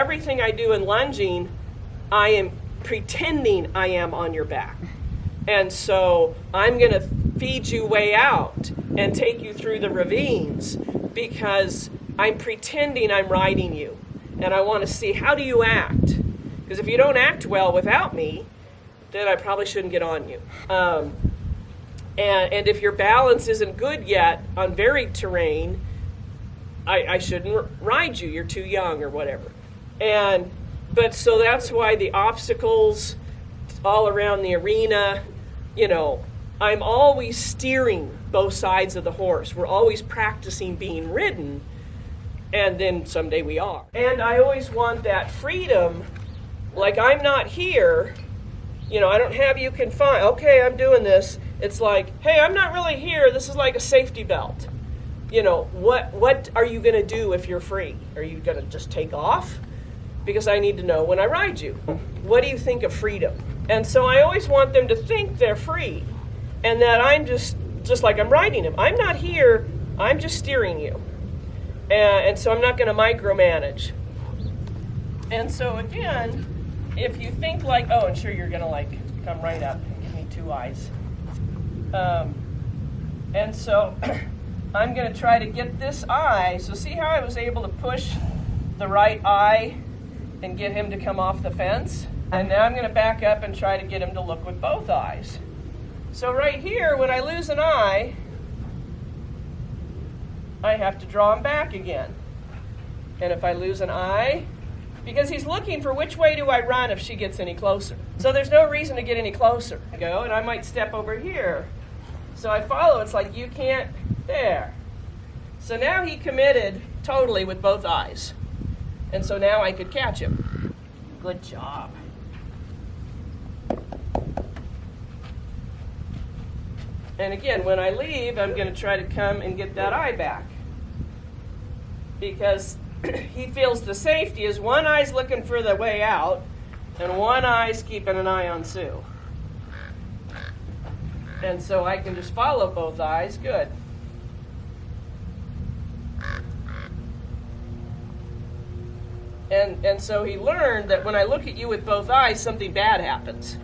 everything I do in lunging, I am pretending I am on your back. And so I'm going to feed you way out and take you through the ravines because I'm pretending I'm riding you. And I want to see, how do you act? Because if you don't act well without me, then I probably shouldn't get on you. And if your balance isn't good yet on varied terrain, I shouldn't ride you. You're too young or whatever. But so that's why the obstacles all around the arena, I'm always steering both sides of the horse. We're always practicing being ridden, and then someday we are. And I always want that freedom, like I'm not here, I don't have you confined. Okay, I'm doing this. It's like, hey, I'm not really here. This is like a safety belt. What are you going to do if you're free? Are you going to just take off? Because I need to know when I ride you. What do you think of freedom? And so I always want them to think they're free and that I'm just like I'm riding them. I'm not here. I'm just steering you. And so I'm not going to micromanage. And so again, if you think like, oh, and sure, you're going to come right up and give me two eyes. And so I'm going to try to get this eye. So see how I was able to push the right eye and get him to come off the fence? And now I'm going to back up and try to get him to look with both eyes. So right here, when I lose an eye, I have to draw him back again. And if I lose an eye, because he's looking for which way do I run if she gets any closer. So there's no reason to get any closer. I go, and I might step over here. So I follow, it's like you can't, there. So now he committed totally with both eyes. And so now I could catch him. Good job. And again, when I leave, I'm going to try to come and get that eye back. Because he feels the safety is one eye's looking for the way out, and one eye's keeping an eye on Sue. And so I can just follow both eyes. Good. And so he learned that when I look at you with both eyes, something bad happens.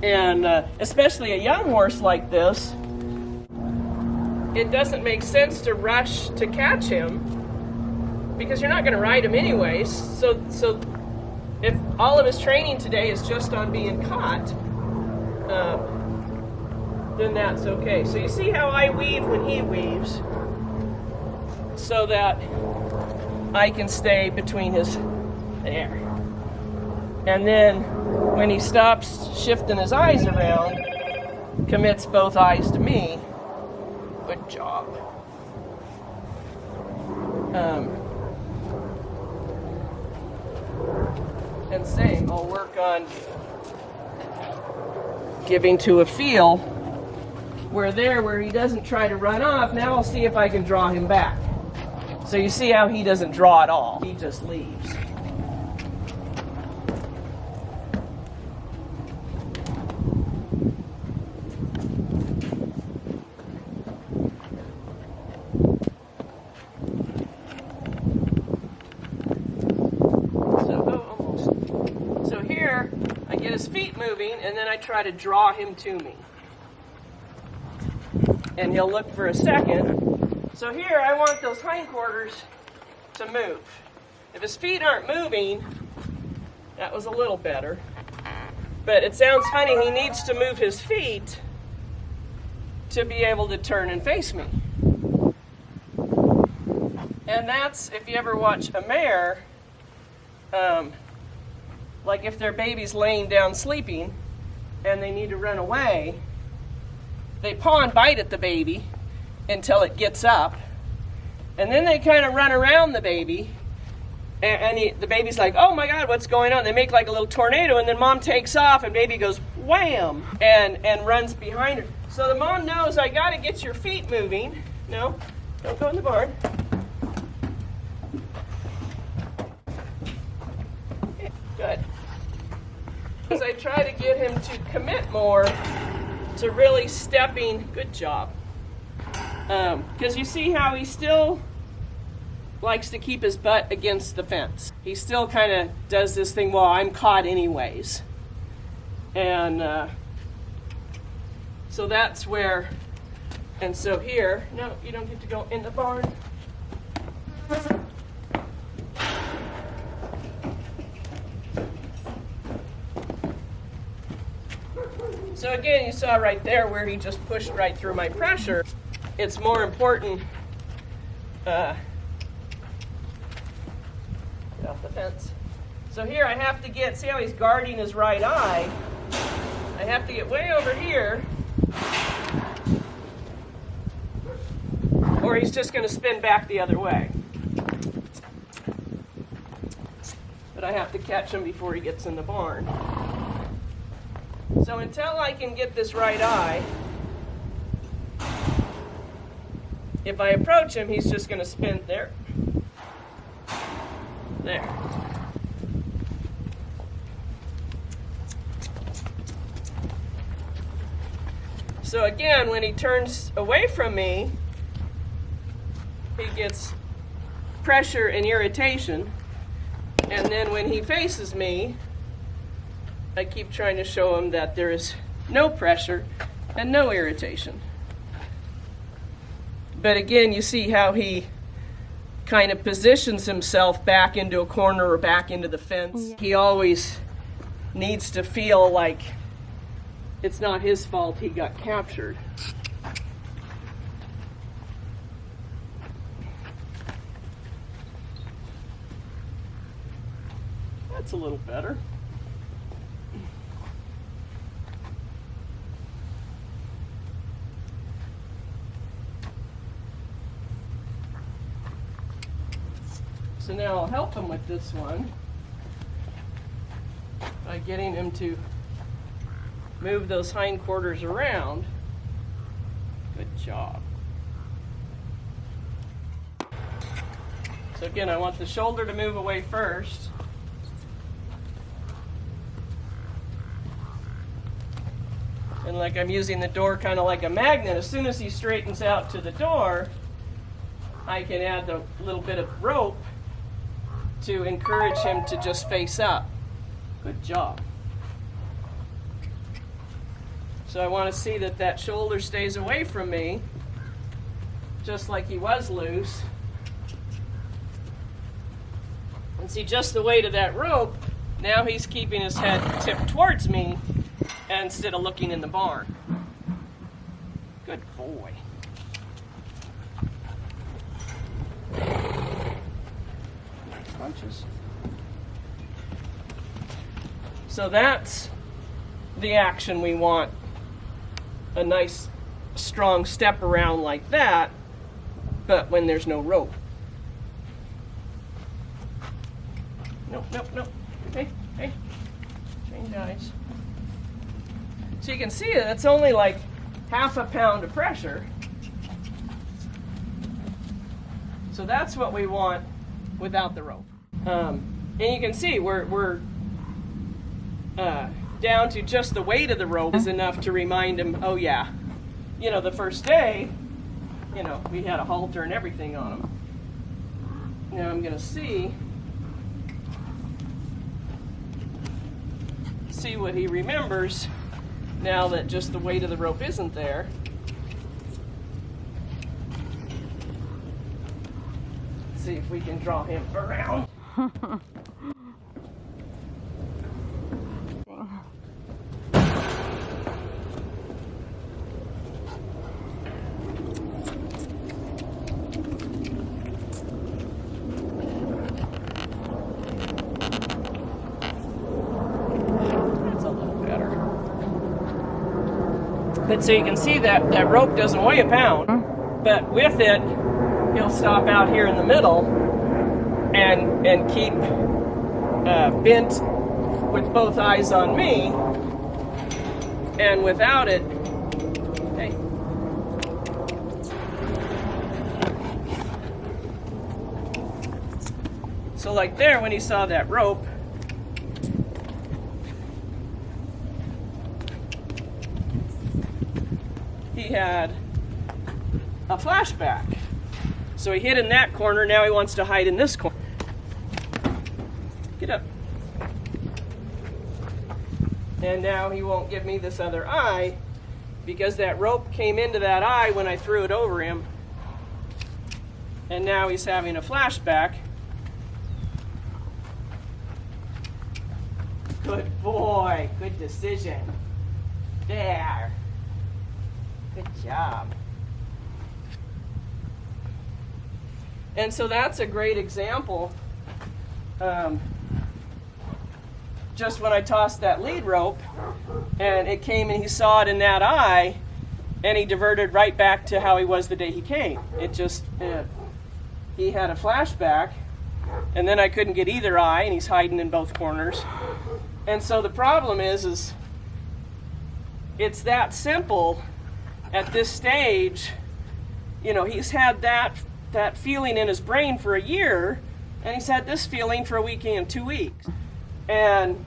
And especially a young horse like this, it doesn't make sense to rush to catch him because you're not going to ride him anyways. So if all of his training today is just on being caught, then that's okay. So you see how I weave when he weaves so that I can stay between his there. And then when he stops shifting his eyes around, commits both eyes to me. Good job. And same, I'll work on giving to a feel where he doesn't try to run off. Now I'll see if I can draw him back. So you see how he doesn't draw at all. He just leaves. Moving, and then I try to draw him to me. And he'll look for a second. So here I want those hindquarters to move. If his feet aren't moving, that was a little better. But it sounds funny, he needs to move his feet to be able to turn and face me. And that's, if you ever watch a mare, like if their baby's laying down sleeping and they need to run away, they paw and bite at the baby until it gets up. And then they kind of run around the baby. And the baby's like, oh my God, what's going on? They make like a little tornado, and then mom takes off and baby goes wham and runs behind her. So the mom knows, I got to get your feet moving. No, don't go in the barn. Good. As I try to get him to commit more to really stepping, good job. Because you see how he's still likes to keep his butt against the fence. He still kind of does this thing, well, I'm caught anyways. And so that's where, and so here, no, you don't get to go in the barn. So again, you saw right there where he just pushed right through my pressure. It's more important, get off the fence. So here I have to get, see how he's guarding his right eye? I have to get way over here, or he's just going to spin back the other way. But I have to catch him before he gets in the barn. So until I can get this right eye, if I approach him, he's just going to spin there. There. So again, when he turns away from me, he gets pressure and irritation. And then when he faces me, I keep trying to show him that there is no pressure and no irritation. But again, you see how he kind of positions himself back into a corner or back into the fence. Yeah. He always needs to feel like it's not his fault he got captured. That's a little better. So now I'll help him with this one by getting him to move those hindquarters around. Good job. So again, I want the shoulder to move away first. And like I'm using the door kind of like a magnet, as soon as he straightens out to the door, I can add a little bit of rope to encourage him to just face up. Good job. So I want to see that that shoulder stays away from me, just like he was loose. And see, just the weight of that rope, now he's keeping his head tipped towards me instead of looking in the barn. Good boy. Punches. So that's the action we want. A nice strong step around like that, but when there's no rope. Nope, nope, nope. Hey, hey. Change eyes. So you can see that it's only like half a pound of pressure. So that's what we want without the rope. And you can see we're down to just the weight of the rope is enough to remind him, oh yeah, you know, the first day, you know, we had a halter and everything on him. Now I'm going to see what he remembers now that just the weight of the rope isn't there. Let's see if we can draw him around. But so you can see that that rope doesn't weigh a pound, but with it, he'll stop out here in the middle and keep bent with both eyes on me, and without it, hey. So like there, when he saw that rope, he had a flashback. So he hid in that corner, now he wants to hide in this corner. Get up. And now he won't give me this other eye because that rope came into that eye when I threw it over him. And now he's having a flashback. Good boy. Good decision. There. Good job. And so that's a great example. Just when I tossed that lead rope and it came and he saw it in that eye and he diverted right back to how he was the day he came. He had a flashback and then I couldn't get either eye and he's hiding in both corners. And so the problem is it's that simple at this stage. You know, he's had that feeling in his brain for a year, and he's had this feeling for a week and 2 weeks. And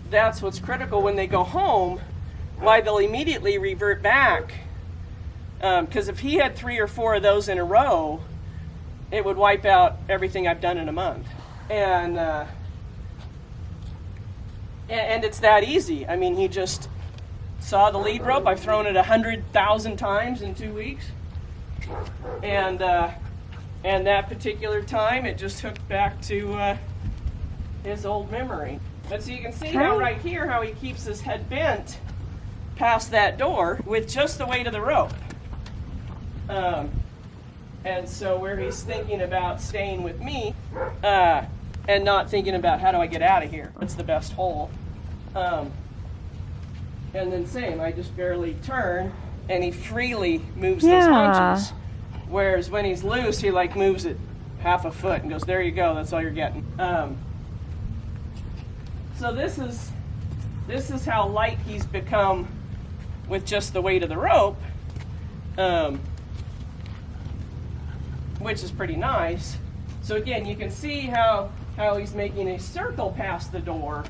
that's what's critical when they go home, why they'll immediately revert back. Because if he had 3 or 4 of those in a row, it would wipe out everything I've done in a month. And it's that easy. I mean, he just saw the lead rope. I've thrown it 100,000 times in 2 weeks. And that particular time, it just hooked back to his old memory. But so you can see now right here how he keeps his head bent past that door with just the weight of the rope. And so where he's thinking about staying with me and not thinking about how do I get out of here, what's the best hole. And then same, I just barely turn and he freely moves those hunches. Whereas when he's loose, he like moves it half a foot and goes, there you go, that's all you're getting. So this is how light he's become with just the weight of the rope, which is pretty nice. So again, you can see how he's making a circle past the door.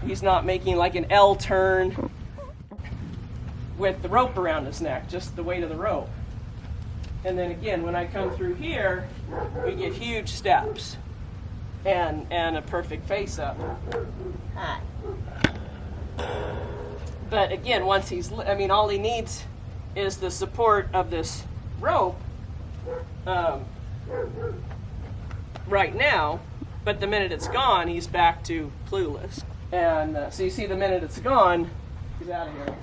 He's not making like an L turn with the rope around his neck, just the weight of the rope. And then again, when I come through here, we get huge steps and a perfect face up. Hi. But again, once all he needs is the support of this rope right now, but the minute it's gone, he's back to clueless. And so you see the minute it's gone, he's out of here.